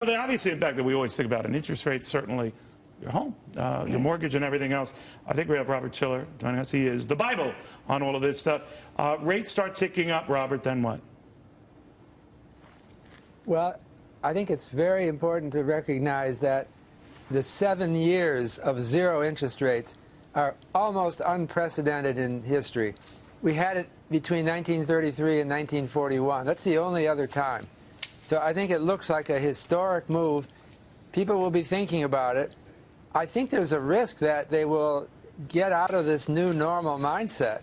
The obvious impact that we always think about in interest rates, certainly your home, your mortgage and everything else. I think we have Robert Shiller joining us. He is the Bible on all of this stuff. Rates start ticking up, Robert, then what? Well, I think it's very important to recognize that the 7 years of zero interest rates are almost unprecedented in history. We had it between 1933 and 1941. That's the only other time. So I think it looks like a historic move. People will be thinking about it. I think there's a risk that they will get out of this new normal mindset.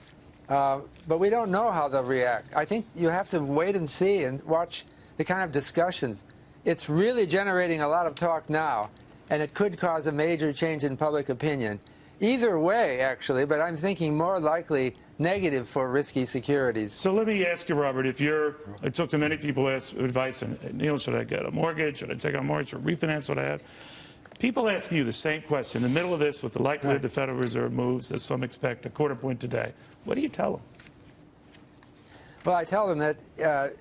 But we don't know how they'll react. I think you have to wait and see and watch the kind of discussions. It's really generating a lot of talk now, and it could cause a major change in public opinion. Either way, actually, but I'm thinking more likely negative for risky securities. So let me ask you, Robert, I talked to many people who ask advice, and Neil, should I get a mortgage? Should I take out a mortgage or refinance what I have? People ask you the same question. In the middle of this, with the likelihood the Federal Reserve moves, as some expect, a quarter point today, what do you tell them? Well, I tell them that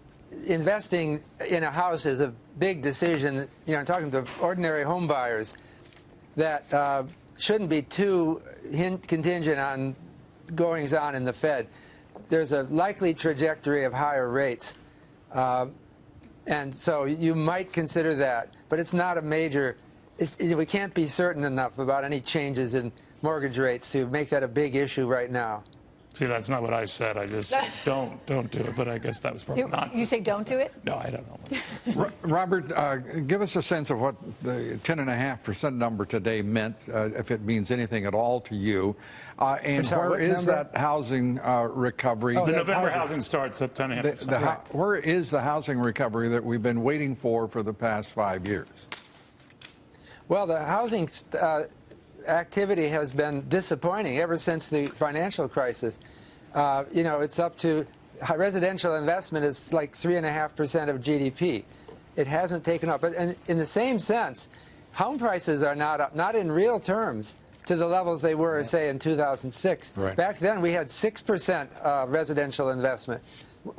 investing in a house is a big decision. You know, I'm talking to ordinary home buyers that shouldn't be too contingent on goings-on in the Fed. There's a likely trajectory of higher rates, and so you might consider that, but it's not a major. We can't be certain enough about any changes in mortgage rates to make that a big issue right now. See, that's not what I said. I just don't do it, but I guess that was probably not. You say don't do it? No, I don't know. Robert, give us a sense of what the 10.5% number today meant, if it means anything at all to you. And where is that housing recovery? The November housing starts at 10.5%. Where is the housing recovery that we've been waiting for the past 5 years? Well, the housing activity has been disappointing ever since the financial crisis. You know, it's up to residential investment is like 3.5% of GDP. It hasn't taken up. But in the same sense, home prices are not up, not in real terms, to the levels they were, say, in 2006. Right. Back then, we had 6% residential investment,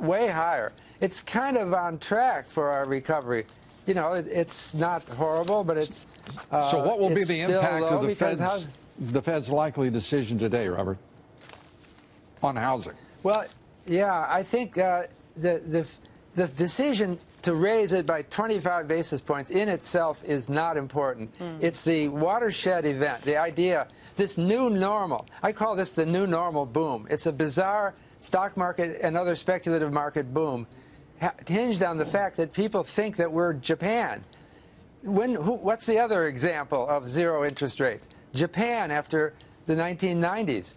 way higher. It's kind of on track for our recovery. You know, it's not horrible, but it's so what will be the impact of the Fed's likely decision today, Robert, on housing? Well, yeah, I think the decision to raise it by 25 basis points in itself is not important. It's the watershed event, the idea, this new normal. I call this the new normal boom. It's a bizarre stock market and other speculative market boom hinged on the fact that people think that we're Japan. What's the other example of zero interest rates? Japan after the 1990s.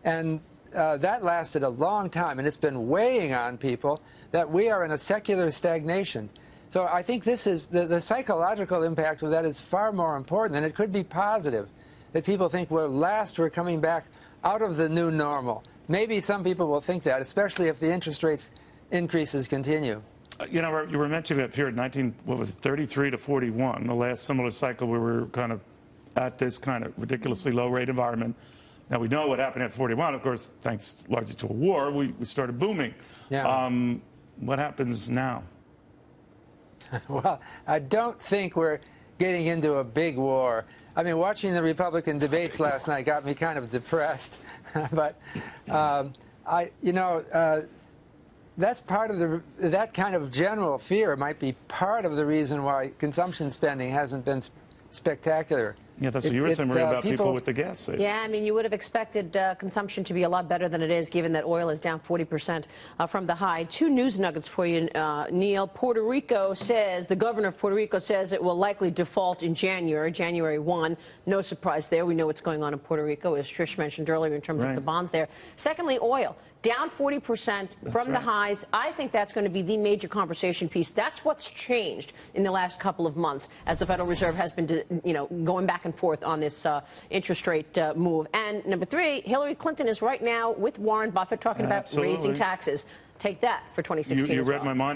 And that lasted a long time, and it's been weighing on people that we are in a secular stagnation. So I think this is the psychological impact of that is far more important, and it could be positive, that people think, well, we're coming back out of the new normal. Maybe some people will think that, especially if the interest rates increases continue. You know, you were mentioning that period, 33 to 41, the last similar cycle where we were kind of at this kind of ridiculously low rate environment. Now, we know what happened at 41, of course, thanks largely to a war, we started booming. Yeah. What happens now? Well, I don't think we're getting into a big war. I mean, watching the Republican debates last night got me kind of depressed. But, that's part of that kind of general fear might be part of the reason why consumption spending hasn't been spectacular. Yeah, that's what you were saying, Maria, about people with the gas savings. Yeah, I mean, you would have expected consumption to be a lot better than it is, given that oil is down 40% from the high. Two news nuggets for you, Neil. Puerto Rico says, the governor of Puerto Rico says it will likely default in January 1. No surprise there. We know what's going on in Puerto Rico, as Trish mentioned earlier, in terms of the bonds there. Secondly, oil. Down 40% from the highs. I think that's going to be the major conversation piece. That's what's changed in the last couple of months as the Federal Reserve has been, going back and forth on this interest rate move. And number three, Hillary Clinton is right now with Warren Buffett talking about raising taxes. Take that for 2016 You read my mind.